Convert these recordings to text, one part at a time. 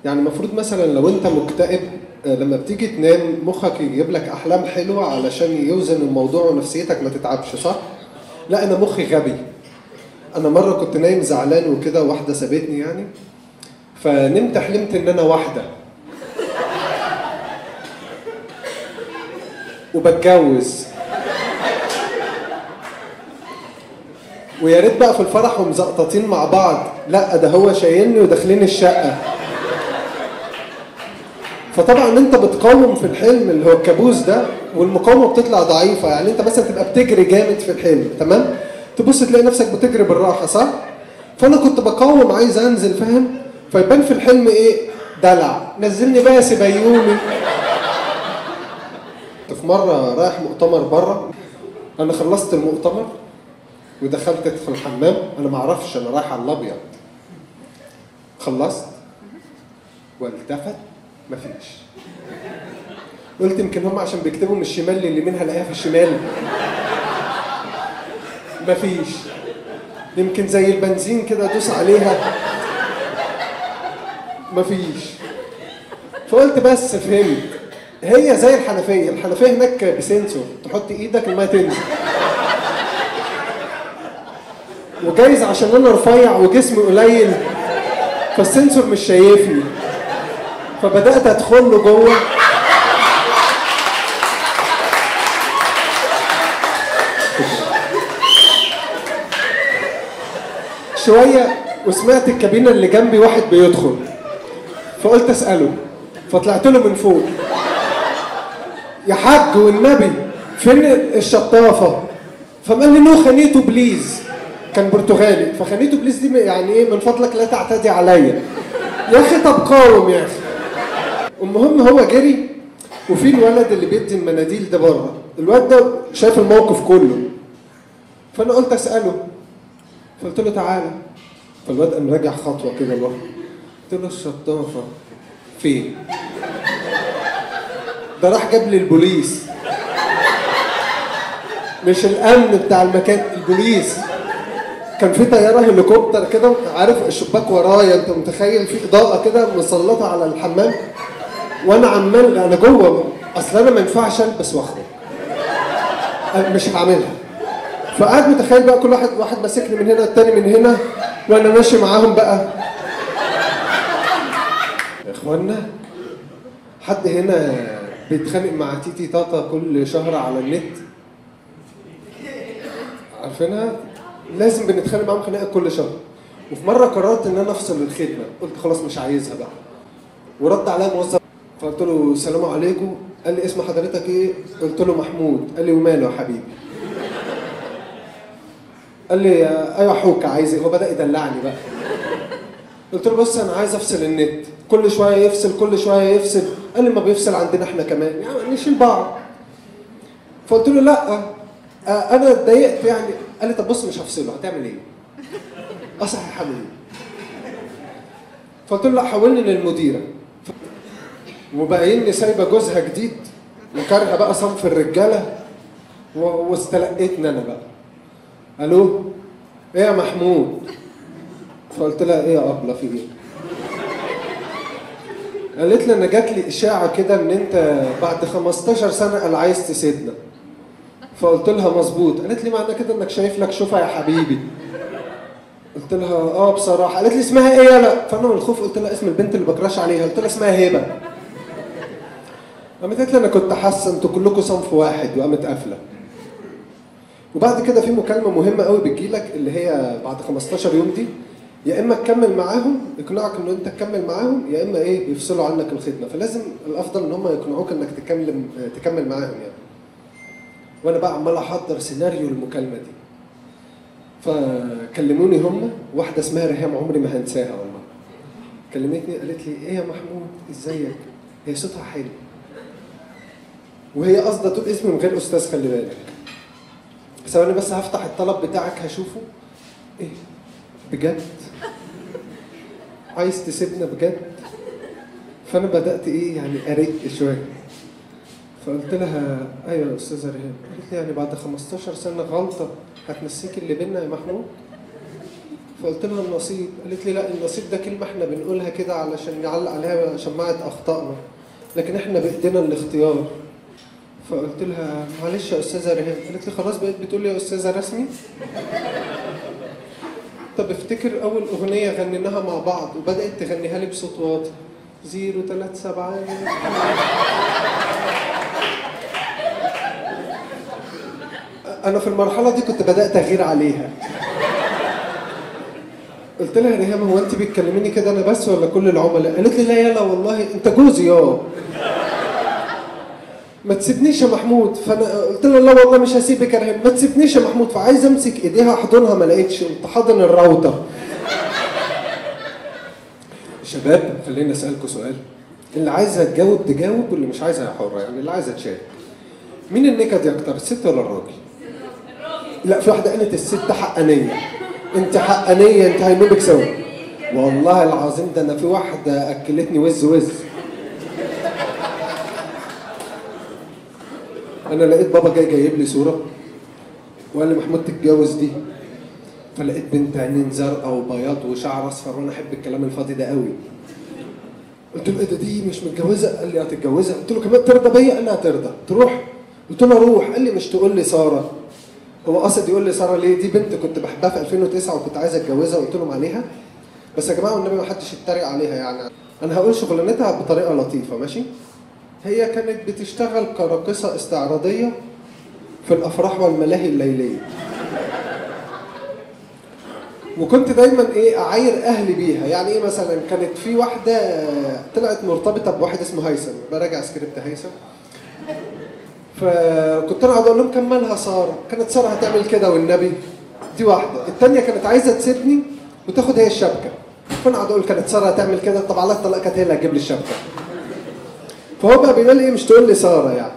يعني المفروض مثلا لو انت مكتئب لما بتيجي تنام مخك يجيب لك احلام حلوه علشان يوزن الموضوع ونفسيتك ما تتعبش، صح؟ لا انا مخي غبي. انا مره كنت نايم زعلان وكده، واحده سابتني يعني، فنمت حلمت ان انا واحده وبتجوز، ويا ريت بقى في الفرح ومزقططين مع بعض، لا ده هو شايلني وداخلين الشقه. فطبعا انت بتقاوم في الحلم اللي هو الكابوس ده، والمقاومه بتطلع ضعيفه. يعني انت مثلا تبقى بتجري جامد في الحلم، تمام، تبص تلاقي نفسك بتجري بالراحه، صح؟ فانا كنت بقاوم عايز انزل، فاهم؟ فيبان في الحلم ايه؟ دلع، نزلني بقى يا سبيوني. في مره رايح مؤتمر بره، انا خلصت المؤتمر ودخلت ادخل الحمام، انا ما اعرفش انا رايح على الابيض. خلصت والتفت مفيش. قلت يمكن هم عشان بيكتبوا من الشمال لليمين هلاقيها في الشمال. مفيش. يمكن زي البنزين كده ادوس عليها. مفيش. فقلت بس فهمت، هي زي الحنفيه، الحنفيه هناك بسنسور، تحط ايدك الميه تنزل. وجايز عشان انا رفيع وجسمي قليل فالسنسور مش شايفني، فبدات ادخل له جوه. شويه وسمعت الكابينه اللي جنبي واحد بيدخل، فقلت اساله، فطلعت له من فوق، يا حاج والنبي فين الشطافه؟ فقال لي نو خانيتو بليز، كان برتغالي. فخانيتو بليز دي يعني ايه؟ من فضلك لا تعتدي عليا. يا اخي طب قاوم يا اخي. المهم هو جري، وفي الولد اللي بيدي المناديل ده بره، الواد ده شايف الموقف كله، فانا قلت اساله، فقلت له تعالى. فالواد قام راجع خطوه كده لورا، قلت له الشطافه فين؟ ده راح جاب لي البوليس، مش الامن بتاع المكان، البوليس. كان في طياره هليكوبتر كده، عارف الشباك ورايا، انت متخيل في اضاءه كده مسلطه على الحمام، وانا عمال انا جوه، اصل انا ما ينفعش البس واخرج، مش هعملها. فقعد متخيل بقى كل واحد ماسكني من هنا، التاني من هنا، وانا ماشي معاهم بقى. يا اخوانا، حد هنا بيتخانق مع تيتي تاتا كل شهر على النت؟ عارفينها؟ لازم بنتخانق معاهم خناقه كل شهر. وفي مره قررت ان انا افصل الخدمه، قلت خلاص مش عايزها بقى. ورد عليا موظف، فقلت له السلام عليكم، قال لي اسم حضرتك ايه؟ قلت له محمود. قال لي وماله يا حبيبي؟ قال لي ايوه حوكه، عايز ايه؟ هو بدا يدلعني بقى. قلت له بص انا عايز افصل النت، كل شويه يفصل كل شويه يفصل. قال لي ما بيفصل عندنا احنا كمان، يعني نشيل بعض. فقلت له لا انا اتضايقت يعني. قال لي طب بص مش هفصله، هتعمل ايه؟ اصح هعمل ايه؟ فقلت له لا حولني للمديره. وبقى سايبه جوزها جديد وكارهه بقى صنف الرجاله، واستلقيتني انا بقى. الو، ايه يا محمود؟ فقلت لها ايه يا ابله في ايه؟ قالت لي انا جات لي اشاعه كده ان انت بعد 15 سنه قال عايز تسيبنا. فقلت لها مظبوط. قالت لي معنى كده انك شايف لك شوفها يا حبيبي؟ قلت لها اه بصراحه. قالت لي اسمها ايه يالا؟ فانا من الخوف قلت لها اسم البنت اللي بكراش عليها، قلت لها اسمها هبه. قامت قالت لي انا كنت حاسه انتوا كلكم صنف واحد، وقامت قافله. وبعد كده في مكالمه مهمه قوي بتجيلك اللي هي بعد 15 يوم دي، يا اما تكمل معاهم يقنعك ان انت تكمل معاهم، يا اما ايه يفصلوا عنك الخدمه. فلازم الافضل ان هم يقنعوك انك تكمل معاهم يعني. وانا بقى عمال احضر سيناريو المكالمه دي، فكلموني هم، واحده اسمها ريهام عمري ما هنساها والله. كلمتني قالت لي ايه يا محمود ازيك؟ هي صوتها حلو، وهي قصده تقول اسمي من غير استاذ، خلي بالك. ثواني بس هفتح الطلب بتاعك هشوفه. ايه بجد؟ عايز تسيبنا بجد؟ فانا بدات ايه يعني ارق شويه. فقلت لها ايوه يا استاذه ريهام. قالت لي يعني بعد 15 سنه غلطه هتنسيك اللي بينا يا محمود؟ فقلت لها النصيب. قالت لي لا، النصيب ده كلمه احنا بنقولها كده علشان نعلق عليها شماعه اخطائنا، لكن احنا بايدينا الاختيار. فقلت لها معلش يا استاذه ريهام. قالت لي خلاص بقيت بتقول لي يا استاذه رسمي. طب افتكر اول اغنيه غنيناها مع بعض وبدات تغنيها لي بصوت واطي، 037. انا في المرحله دي كنت بدات اغير عليها. قلت لها ريهام هو انت بتكلميني كده انا بس ولا كل العملاء؟ قالت لي لا يلا والله انت جوزي ما تسيبنيش يا محمود. فانا قلت لها لا والله مش هسيبك يا ريهام، ما تسيبنيش يا محمود. فعايز امسك ايديها احضنها ما لقيتش، قمت حاضن الراوتر. شباب خليني اسالكم سؤال، اللي عايزه تجاوب تجاوب واللي مش عايزه هي حره، يعني اللي عايزه تشارك. مين النكد اكتر، الست ولا الراجل؟ لا في واحده قالت الست حقانيه. انت حقانيه، انت هينوبك سوا. والله العظيم ده انا في واحده اكلتني وز. انا لقيت بابا جايب لي صوره وقال لي محمود تتجوز دي، فلقيت بنت عينين زرقاء وبياض وشعر اصفر، وانا احب الكلام الفاضي ده قوي. قلت له ايه ده، دي مش متجوزه؟ قال لي هتتجوزها. قلت له كمان ترضى بيا؟ قال لي هترضى. تروح؟ قلت له اروح. قال لي مش تقول لي ساره. هو قصد يقول لي ساره ليه؟ دي بنت كنت بحبها في 2009 وكنت عايز اتجوزها. قلت لهم عليها بس يا جماعه والنبي ما حدش يتريق عليها، يعني انا هقول شغلانتها بطريقه لطيفه ماشي. هي كانت بتشتغل كراقصه استعراضيه في الافراح والملاهي الليليه، وكنت دايما اعاير اهلي بيها. يعني مثلا كانت في واحده طلعت مرتبطه بواحد اسمه هيثم، براجع سكريبت هيثم، فكنت انا اقعد اقول لهم كان مالها ساره، كانت ساره هتعمل كده والنبي. دي واحده. الثانيه كانت عايزه تسيبني وتاخد هي الشبكه، فانا اقعد اقول كانت ساره هتعمل كده، طب على الطلاق كانت هي اللي هتجيب لي الشبكه. فهو بقى بيقول لي مش تقول لي ساره يعني.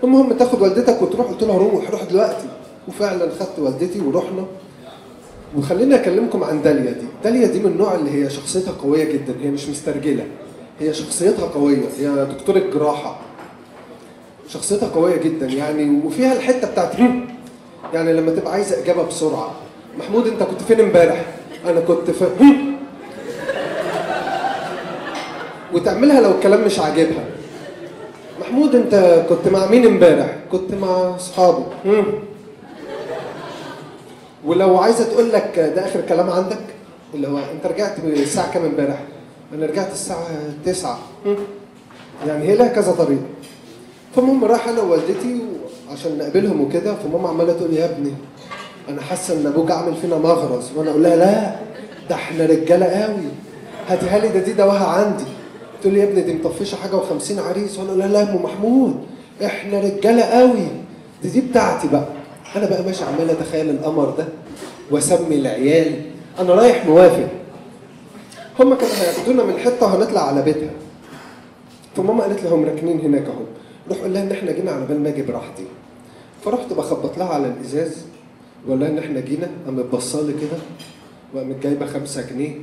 المهم تاخد والدتك وتروح. قلت له روح دلوقتي. وفعلا خدت والدتي ورحنا. وخليني اكلمكم عن داليا دي. داليا دي من النوع اللي هي شخصيتها قويه جدا، هي مش مسترجله، هي شخصيتها قويه، هي دكتوره جراحه، شخصيتها قويه جدا يعني. وفيها الحته بتاعت يعني لما تبقى عايزه اجابه بسرعه. محمود انت كنت فين امبارح؟ انا كنت في وتعملها لو الكلام مش عاجبها. محمود انت كنت مع مين امبارح؟ كنت مع اصحابي. ولو عايزه تقول لك ده اخر كلام عندك، اللي هو انت رجعت الساعه كام امبارح؟ انا رجعت الساعه 9. يعني هي لها كذا طريقه. فالمهم راح انا ووالدتي عشان نقابلهم وكده، فماما عماله تقول لي يا ابني انا حاسه ان ابوك عامل فينا مغرز، وانا اقول لها لا ده احنا رجاله قوي، هاتيها لي، دي دواها عندي. تقول لي يا ابني دي مطفشه حاجه و50 عريس، وانا اقول لها لا يا ام محمود احنا رجاله قوي، دي بتاعتي بقى. انا بقى ماشي عمال اتخيل القمر ده واسمي العيال، انا رايح موافق. هم كانوا هياخدونا من حته وهنطلع على بيتها. فماما قالت لهم راكنين هناك اهو، روح قول لها ان احنا جينا على بال ما اجي براحتي. فرحت بخبط لها على الازاز وقول لها ان احنا جينا، قامت بصالي كده وقامت جايبه 5 جنيه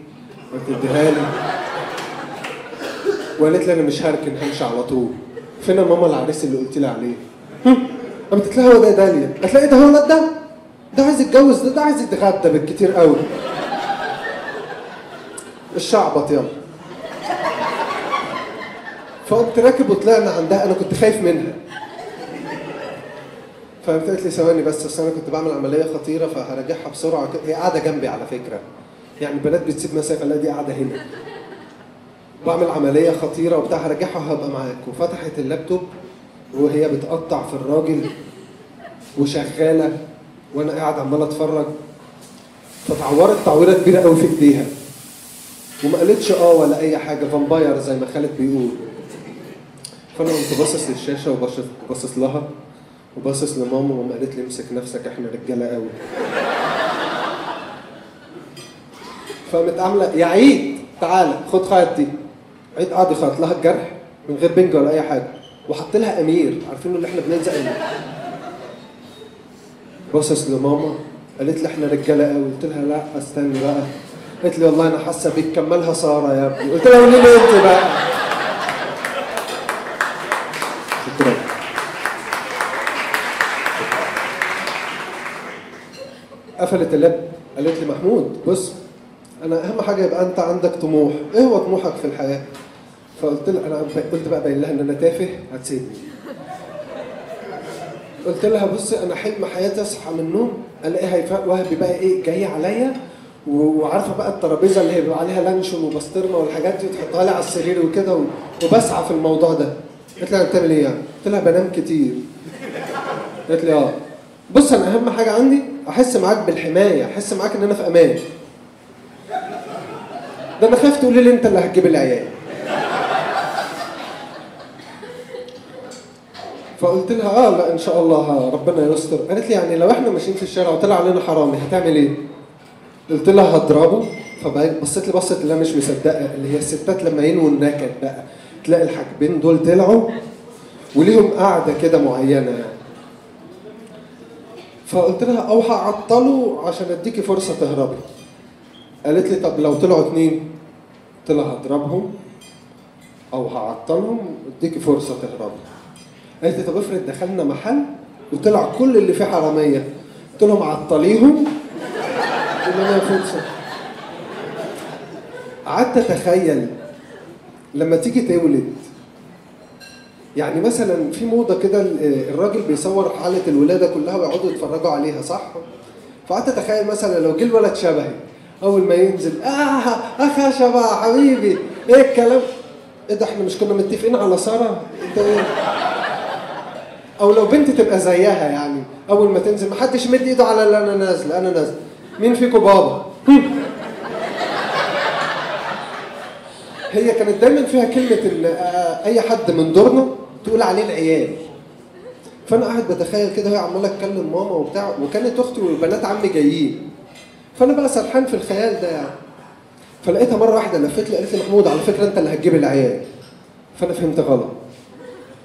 وتديها لي وقالت لي انا مش هركن همشي على طول. فين يا ماما العريس اللي قلت لي عليه؟ قامت قالت لها هو ده داليا. قالت لها ايه ده، هو ده عايز يتجوز، ده عايز يتغدى بالكتير قوي. الشعبط يلا. فقمت راكب وطلعنا عندها، انا كنت خايف منها. فقامت قالت لي ثواني بس، اصل انا كنت بعمل عمليه خطيره فهرجعها بسرعه كده. هي قاعده جنبي على فكره، يعني البنات بتسيب مسافه، لا دي قاعده هنا. بعمل عمليه خطيره وبتاع، هرجعها وهبقى معاك. وفتحت اللابتوب وهي بتقطع في الراجل وشغاله وانا قاعد عمال اتفرج. فتعورت تعويره كبيره قوي في ايديها وما قالتش ولا اي حاجه، فامباير زي ما خالد بيقول. فانا قمت باصص للشاشه وباصص لها وباصص لماما، وماما قالت لي امسك نفسك احنا رجاله قوي. فقامت عامله يا عيد تعالى خد خيط دي. عيد قعد يخيط لها الجرح من غير بنج ولا اي حاجه، وحط لها امير، عارفين اللي احنا بنلزق باصص لماما قالت لي احنا رجاله قوي. قلت لها لا استني بقى. قالت لي والله انا حاسه بيك، كملها ساره يا ابني. قلت لها قولي لي انت بقى. شكرا. قفلت اللاب قالت لي محمود بص، انا اهم حاجه يبقى انت عندك طموح. ايه هو طموحك في الحياه؟ فقلت لها، انا قلت بقى باين لها ان انا تافه هتسيبني. قلت لها بصي، انا حلم حياتي اصحى من النوم الاقي هيفاء وهبي بقى ايه جايه عليا، وعارفه بقى الترابيزه اللي هيبقى عليها لانشون وبسطرمه والحاجات دي وتحطها لي على السرير وكده، وبسعى في الموضوع ده. قلت لها بتعمل ايه يعني؟ قلت لها بنام كتير. قالت لي اه. بص انا اهم حاجه عندي احس معاك بالحمايه، احس معاك ان انا في امان. ده انا خايف تقولي لي انت اللي هتجيب العيال. فقلت لها اه لا ان شاء الله ربنا يستر. قالت لي يعني لو احنا ماشيين في الشارع وطلع علينا حرامي هتعمل ايه؟ قلت لها هضربه. فبصت لي بصت اللي انا مش مصدقه، اللي هي الستات لما ينووا النكد بقى تلاقي الحاجبين دول طلعوا وليهم قاعده كده معينه يعني. فقلت لها او هعطله عشان اديكي فرصه تهربي. قالت لي طب لو طلعوا 2؟ قلت لها هضربهم او هعطلهم اديكي فرصه تهربي. قالت لي طب افرض دخلنا محل وطلع كل اللي فيه حراميه، قلت لهم عطليهم ادينا فرصه. قعدت اتخيل لما تيجي تولد، يعني مثلا في موضه كده الراجل بيصور حاله الولاده كلها ويقعدوا يتفرجوا عليها صح؟ فقعدت اتخيل مثلا لو جه الولد شبهي اول ما ينزل اخ شبه حبيبي ايه الكلام؟ ايه ده احنا مش كنا متفقين على ساره؟ انت ايه؟ او لو بنت تبقى زيها يعني اول ما تنزل محدش مد ايده على اللي انا نازله، انا نازله مين فيكم بابا؟ هي كانت دايما فيها كلمه ان اي حد من دورنا تقول عليه العيال. فانا قاعد بتخيل كده وهي عماله تكلم ماما وبتاع، وكانت اختي وبنات عمي جايين، فانا بقى سرحان في الخيال ده يعني. فلقيتها مره واحده لفت لي قالت لي محمود على فكره انت اللي هتجيب العيال. فانا فهمت غلط.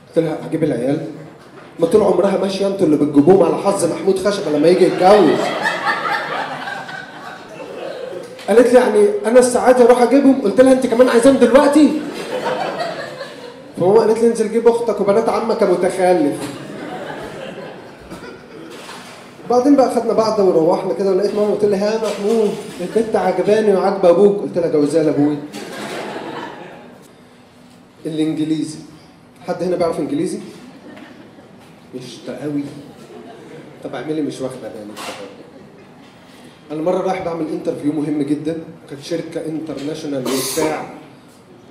قلت لها هجيب العيال؟ ما طول عمرها ماشيه انتوا اللي بتجيبوهم على حظ محمود خشبه لما يجي يتجوز. قالت لي يعني انا الساعات اروح اجيبهم؟ قلت لها انت كمان عايزاهم دلوقتي؟ فماما قالت لي انزل جيب اختك وبنات عمك متخلف. بعدين بقى خدنا بعض وروحنا كده، ولقيت ماما قلت لي ها محمود البنت عجباني وعاجبه ابوك. قلت لها جوزها لابوي. الانجليزي، حد هنا بيعرف انجليزي؟ مش قوي. طب اعملي مش واخده بالي. انا مره رايح بعمل انترفيو مهم جدا، كانت شركه انترناشونال وبتاع،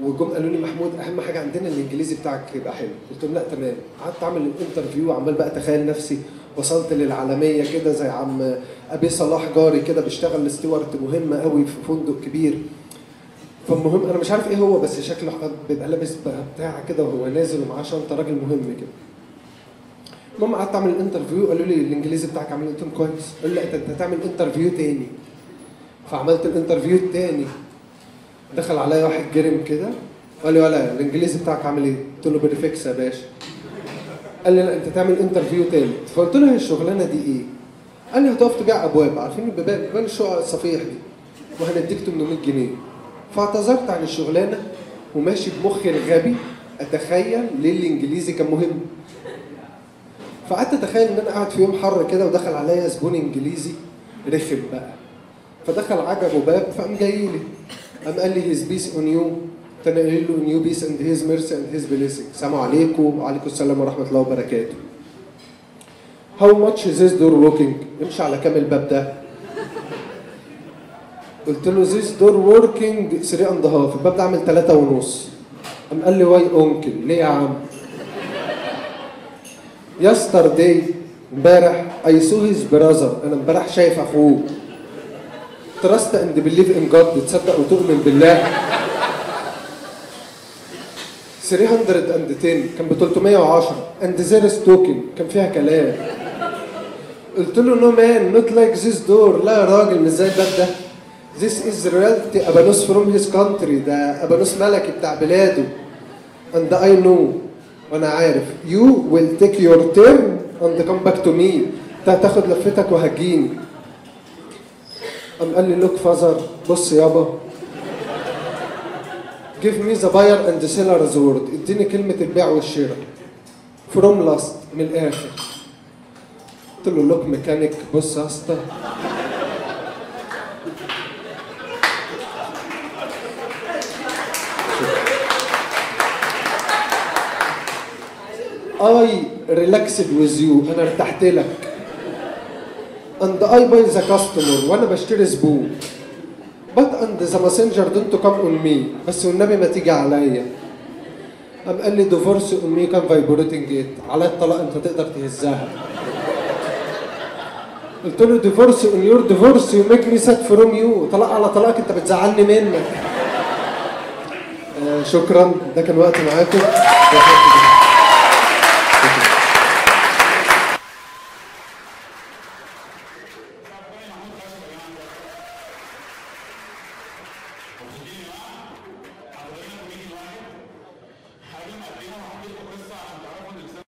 وجم قالوا لي محمود اهم حاجه عندنا الانجليزي بتاعك يبقى حلو. قلت لهم لا تمام. قعدت اعمل الانترفيو وعمال بقى اتخيل نفسي وصلت للعالميه كده زي عم ابي صلاح جاري كده بيشتغل ستيوارت مهمه قوي في فندق كبير. فالمهم انا مش عارف ايه هو، بس شكله بيبقى لابس بتاع كده وهو نازل ومعاه شنطه، راجل مهم كده. المهم قعدت اعمل الانترفيو، قالوا لي الانجليزي بتاعك عامل؟ قلت لهم كويس. قالوا لي لا انت هتعمل انترفيو تاني. فعملت الانترفيو التاني، دخل عليا واحد جرم كده قال لي ولا الانجليزي بتاعك عامل ايه؟ قلت له بريفكس يا باشا. قال لي لا انت تعمل انترفيو تالت. فقلت له هي الشغلانه دي ايه؟ قال لي هتقف تبيع ابواب، عارفين بيبان الشقق الصفيح دي، وهنديك 800 جنيه. فاعتذرت عن الشغلانه وماشي بمخي الغبي اتخيل ليه الانجليزي كان مهم. فقعدت اتخيل ان انا قاعد في يوم حر كده ودخل عليا زبون انجليزي رخم بقى، فدخل عجبه باب فقام جاي لي قام قال لي هيز بيس اون يو. قلت انا قايل له نيو بيس اند هيز ميرسي اند هيز بليسنج. السلام عليكم. وعليكم السلام ورحمه الله وبركاته. هاو ماتش ذيس دور وركينج؟ يمشي على كام الباب ده؟ قلت له ذيس دور وركينج 3 اند هاف. الباب ده عامل 3 ونص. قام قال لي واي اونكل؟ ليه يا عم؟ يسترداي امبارح اي سو هيز براذر، انا امبارح شايف اخوه. تراست اند بليف ان جاد، تصدق وتؤمن بالله. 310 كان ب 310 اند زيرس توكن كان فيها كلام. قلت له نو مان نوت لايك ذيس دور. لا يا راجل مش زي الباب ده. ذيس از ريالتي ابانوس فروم هيز كونتري، ده ابانوس ملكي بتاع بلاده. اند اي نو، وانا عارف يو ويل تيك يور تيرن اند كم باك تو مي، انت هتاخد لفتك وهجيني. قام قال لي لوك فازر، بص يابا، give me the buyer and the seller's word، اديني كلمة البيع والشراء from last، من الآخر. قلت له لوك ميكانيك، بص يا اسطى I relaxed with you. انا ارتحت لك. and I buy the customer. وانا بشتري زبون. but and the messenger don't come on me. بس والنبي ما تيجي عليا. قام قال لي divorce on me كان vibrating it. على الطلاق انت تقدر تهزها. قلت له divorce on your divorce you make me sad from you. طلاق على طلاقك انت بتزعلني منك. شكرا، ده كان وقت معاكم.